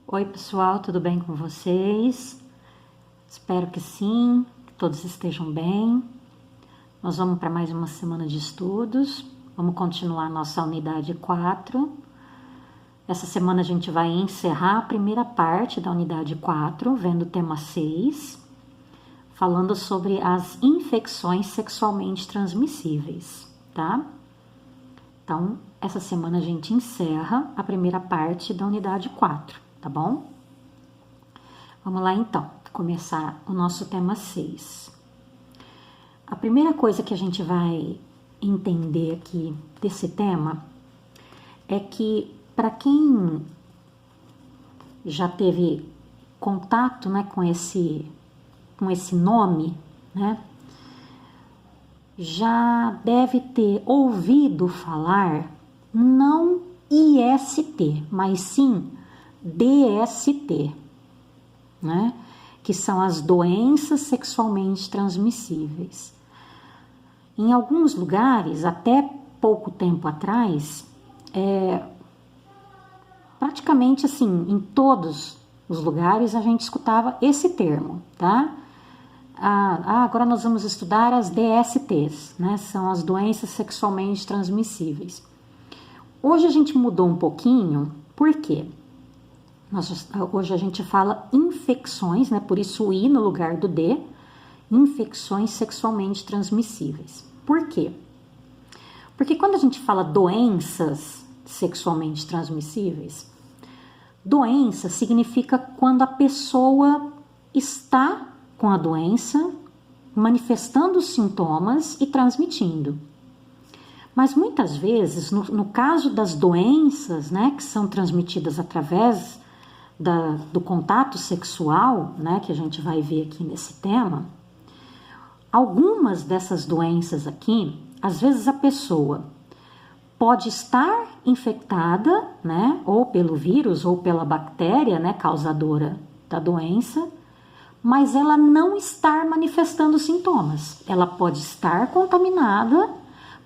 Oi pessoal, tudo bem com vocês? Espero que sim, que todos estejam bem. Nós vamos para mais uma semana de estudos, vamos continuar nossa unidade 4. Essa semana a gente vai encerrar a primeira parte da unidade 4, vendo o tema 6, falando sobre as infecções sexualmente transmissíveis, tá? Então, essa semana a gente encerra a primeira parte da unidade 4. Tá bom? Vamos lá então, começar o nosso tema 6. A primeira coisa que a gente vai entender aqui desse tema é que para quem já teve contato, né, com esse nome, né, já deve ter ouvido falar não IST, mas sim DST, né? Que são as doenças sexualmente transmissíveis. Em alguns lugares, até pouco tempo atrás, praticamente assim, em todos os lugares a gente escutava esse termo, tá? Agora nós vamos estudar as DSTs, né? São as doenças sexualmente transmissíveis. Hoje a gente mudou um pouquinho, por quê? Hoje a gente fala infecções, né? Por isso o I no lugar do D, infecções sexualmente transmissíveis. Por quê? Porque quando a gente fala doenças sexualmente transmissíveis, doença significa quando a pessoa está com a doença, manifestando os sintomas e transmitindo. Mas muitas vezes, no caso das doenças, né, que são transmitidas através do contato sexual, né, que a gente vai ver aqui nesse tema, algumas dessas doenças aqui, às vezes a pessoa pode estar infectada, né, ou pelo vírus ou pela bactéria, né, causadora da doença, mas ela não está manifestando sintomas. Ela pode estar contaminada,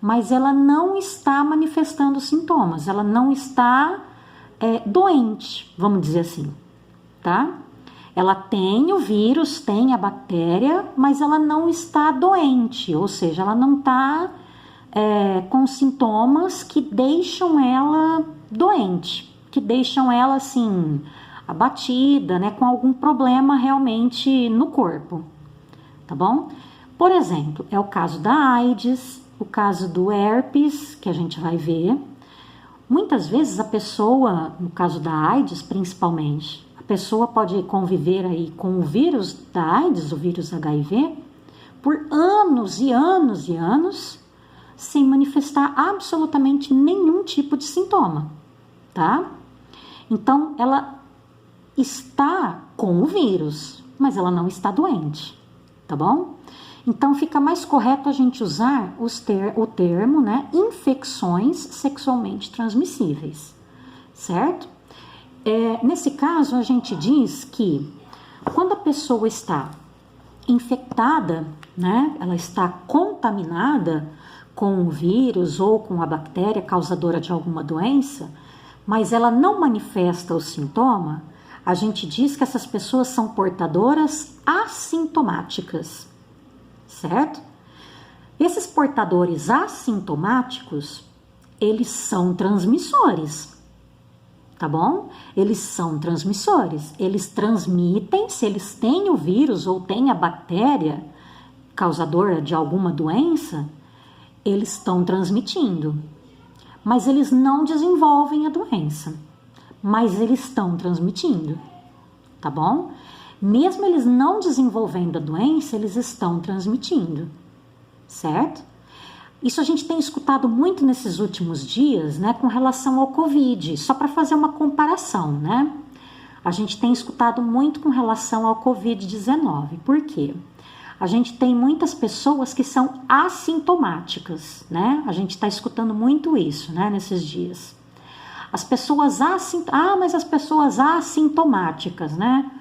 mas ela não está manifestando sintomas, ela não está doente, vamos dizer assim, tá? Ela tem o vírus, tem a bactéria, mas ela não está doente, ou seja, ela não está com sintomas que deixam ela doente, que deixam ela assim, abatida, né, com algum problema realmente no corpo, tá bom? Por exemplo, é o caso da AIDS, o caso do herpes, que a gente vai ver. Muitas vezes a pessoa, no caso da AIDS principalmente, a pessoa pode conviver aí com o vírus da AIDS, o vírus HIV, por anos e anos e anos, sem manifestar absolutamente nenhum tipo de sintoma, tá? Então, ela está com o vírus, mas ela não está doente, tá bom? Então, fica mais correto a gente usar o termo, né, infecções sexualmente transmissíveis, certo? Nesse caso, a gente diz que quando a pessoa está infectada, né, ela está contaminada com o vírus ou com a bactéria causadora de alguma doença, mas ela não manifesta o sintoma, a gente diz que essas pessoas são portadoras assintomáticas. Certo? Esses portadores assintomáticos, eles são transmissores, tá bom? Eles são transmissores, eles transmitem, se eles têm o vírus ou têm a bactéria causadora de alguma doença, eles estão transmitindo, mas eles não desenvolvem a doença, mas eles estão transmitindo, tá bom? Mesmo eles não desenvolvendo a doença, eles estão transmitindo, certo? Isso a gente tem escutado muito nesses últimos dias, né, com relação ao Covid, só para fazer uma comparação, né? A gente tem escutado muito com relação ao Covid-19, por quê? A gente tem muitas pessoas que são assintomáticas, né? A gente está escutando muito isso, né, nesses dias. As pessoas mas as pessoas assintomáticas, né?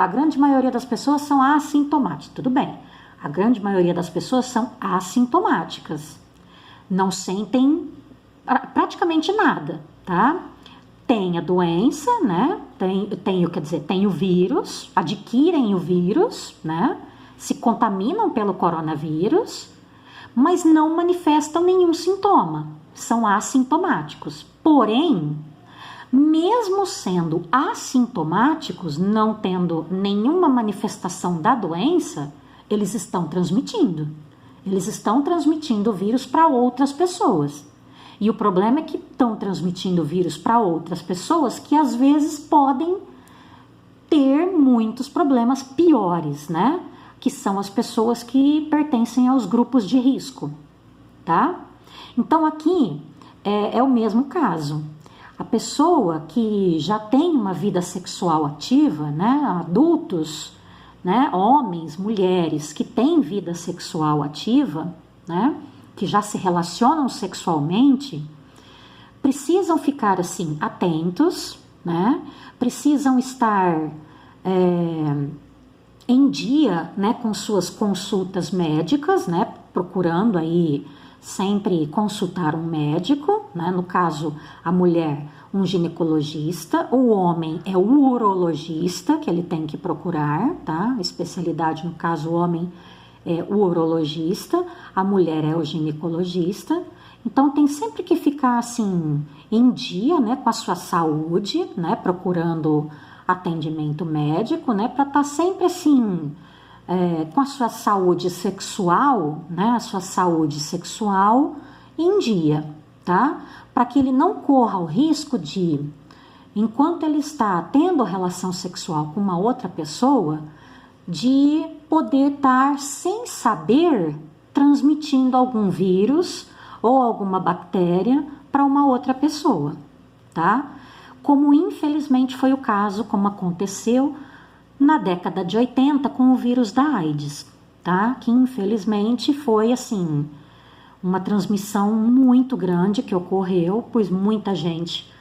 A grande maioria das pessoas são assintomáticas, tudo bem. A grande maioria das pessoas são assintomáticas, não sentem praticamente nada, tá? têm a doença, né? Tem o vírus, adquirem o vírus, né? Se contaminam pelo coronavírus, mas não manifestam nenhum sintoma, são assintomáticos. Porém, mesmo sendo assintomáticos, não tendo nenhuma manifestação da doença, eles estão transmitindo. Eles estão transmitindo o vírus para outras pessoas. E o problema é que estão transmitindo o vírus para outras pessoas que às vezes podem ter muitos problemas piores, né? Que são as pessoas que pertencem aos grupos de risco, tá? Então aqui é o mesmo caso. A pessoa que já tem uma vida sexual ativa, né? Adultos, né? Homens, mulheres que têm vida sexual ativa, né? Que já se relacionam sexualmente, precisam ficar assim atentos, né? Precisam estar em dia, né, com suas consultas médicas, né? Procurando aí sempre consultar um médico, né? No caso, a mulher, um ginecologista, o homem é o urologista que ele tem que procurar, tá? Especialidade, no caso, o homem é o urologista, a mulher é o ginecologista. Então tem sempre que ficar assim em dia, né, com a sua saúde, né, procurando atendimento médico, né, para estar sempre assim com a sua saúde sexual, né, a sua saúde sexual em dia, tá? Para que ele não corra o risco de, enquanto ele está tendo relação sexual com uma outra pessoa, de poder estar sem saber transmitindo algum vírus ou alguma bactéria para uma outra pessoa, tá? Como infelizmente foi o caso, como aconteceu na década de 80 com o vírus da AIDS, tá? Que infelizmente foi assim uma transmissão muito grande que ocorreu, pois muita gente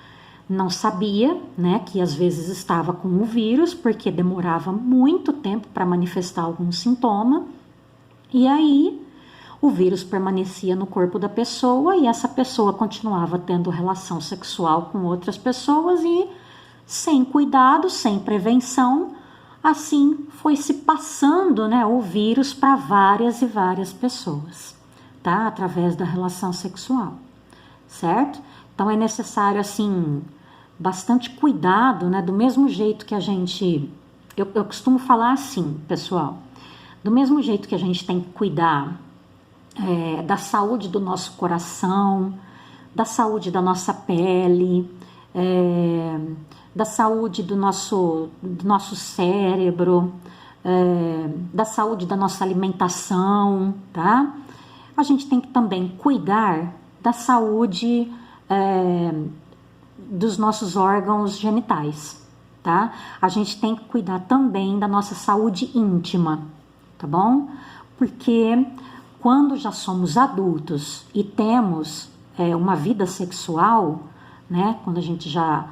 não sabia, né, que às vezes estava com o vírus, porque demorava muito tempo para manifestar algum sintoma, e aí o vírus permanecia no corpo da pessoa e essa pessoa continuava tendo relação sexual com outras pessoas e sem cuidado, sem prevenção, assim foi se passando, né, o vírus para várias e várias pessoas, tá? Através da relação sexual, certo? Então é necessário assim bastante cuidado, né? Do mesmo jeito que a gente, eu costumo falar assim, pessoal, do mesmo jeito que a gente tem que cuidar da saúde do nosso coração, da saúde da nossa pele, da saúde do nosso cérebro, da saúde da nossa alimentação, tá? A gente tem que também cuidar da saúde dos nossos órgãos genitais, tá? A gente tem que cuidar também da nossa saúde íntima, tá bom? Porque quando já somos adultos e temos uma vida sexual, né? Quando a gente já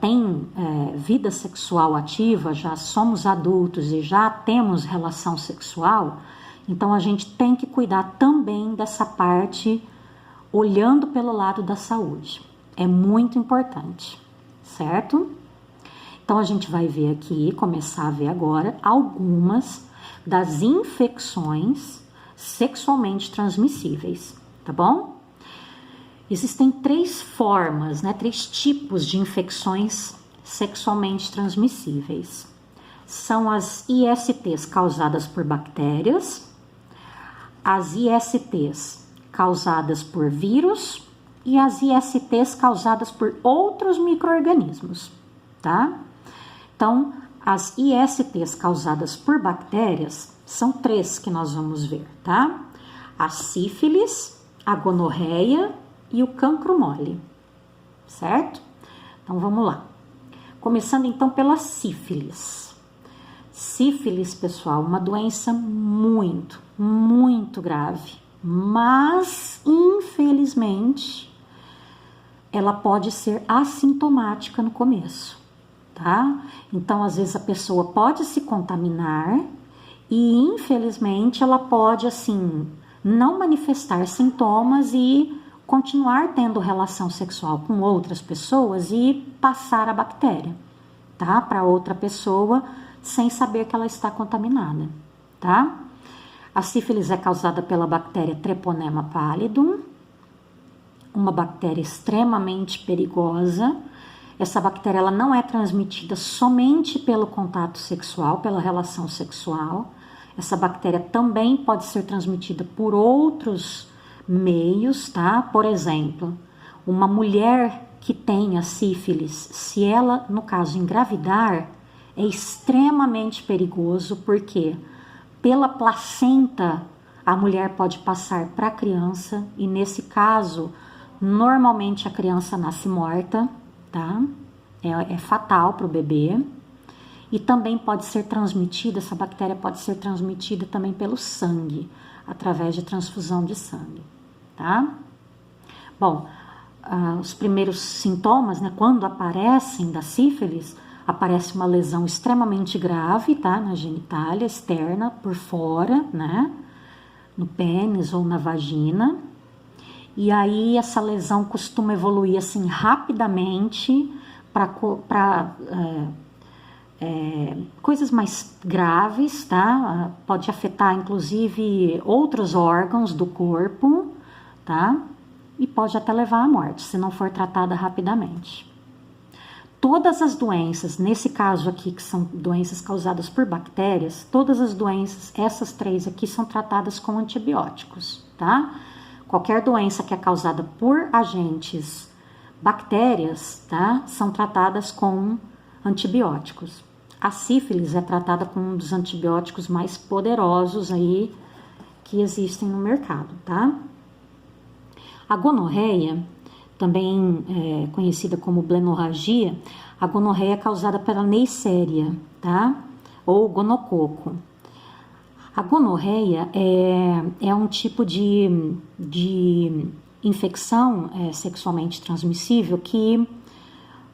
tem vida sexual ativa, já somos adultos e já temos relação sexual, então a gente tem que cuidar também dessa parte, olhando pelo lado da saúde. É muito importante, certo? Então a gente vai ver aqui, começar a ver agora algumas das infecções sexualmente transmissíveis, tá bom? Existem 3 formas, né, 3 tipos de infecções sexualmente transmissíveis. São as ISTs causadas por bactérias, as ISTs causadas por vírus e as ISTs causadas por outros micro-organismos, tá? Então, as ISTs causadas por bactérias são 3 que nós vamos ver, tá? A sífilis, a gonorreia e o cancro mole, certo? Então, vamos lá. Começando, então, pela sífilis. Sífilis, pessoal, uma doença muito, muito grave, mas, infelizmente, ela pode ser assintomática no começo, tá? Então, às vezes, a pessoa pode se contaminar e, infelizmente, ela pode, assim, não manifestar sintomas e continuar tendo relação sexual com outras pessoas e passar a bactéria, tá? Para outra pessoa sem saber que ela está contaminada, tá? A sífilis é causada pela bactéria Treponema pallidum, uma bactéria extremamente perigosa. Essa bactéria ela não é transmitida somente pelo contato sexual, pela relação sexual. Essa bactéria também pode ser transmitida por outros meios, tá? Por exemplo, uma mulher que tenha sífilis, se ela, no caso, engravidar, é extremamente perigoso, porque pela placenta a mulher pode passar para a criança e, nesse caso, normalmente a criança nasce morta, tá? É fatal para o bebê. E também pode ser transmitida, essa bactéria pode ser transmitida também pelo sangue, através de transfusão de sangue, tá? Bom, os primeiros sintomas, né, quando aparecem da sífilis, aparece uma lesão extremamente grave, tá? Na genitália externa, por fora, né? No pênis ou na vagina. E aí essa lesão costuma evoluir assim rapidamente para coisas mais graves, tá? Pode afetar inclusive outros órgãos do corpo, tá? E pode até levar à morte, se não for tratada rapidamente. Todas as doenças, nesse caso aqui, que são doenças causadas por bactérias, todas as doenças, essas 3 aqui, são tratadas com antibióticos, tá? Qualquer doença que é causada por agentes bactérias, tá? São tratadas com antibióticos. A sífilis é tratada com um dos antibióticos mais poderosos aí que existem no mercado, tá? A gonorreia, também conhecida como blenorragia, a gonorreia é causada pela Neisseria, tá? Ou gonococo. A gonorreia é um tipo de infecção sexualmente transmissível que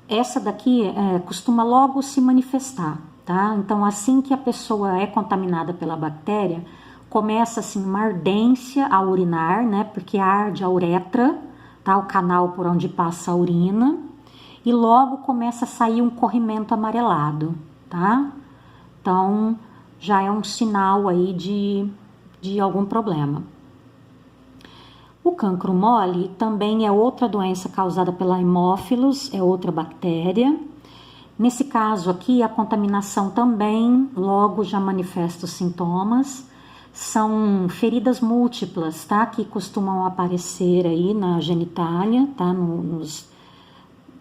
essa daqui costuma logo se manifestar, tá? Então, assim que a pessoa é contaminada pela bactéria, começa assim uma ardência a urinar, né? Porque arde a uretra, tá? O canal por onde passa a urina, e logo começa a sair um corrimento amarelado, tá? Então, já é um sinal aí de algum problema. O cancro mole também é outra doença causada pela Haemophilus, é outra bactéria. Nesse caso aqui, a contaminação também logo já manifesta os sintomas. São feridas múltiplas, tá? Que costumam aparecer aí na genitália, tá?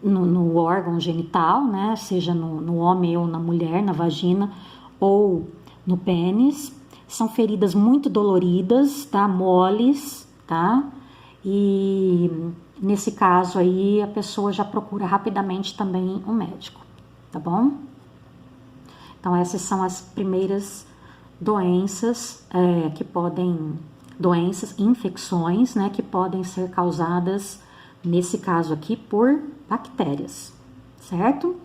No órgão genital, né? Seja no homem ou na mulher, na vagina ou no pênis. São feridas muito doloridas, tá? Moles, tá? E nesse caso aí a pessoa já procura rapidamente também um médico, tá bom? Então essas são as primeiras doenças infecções, né, que podem ser causadas, nesse caso aqui, por bactérias, certo?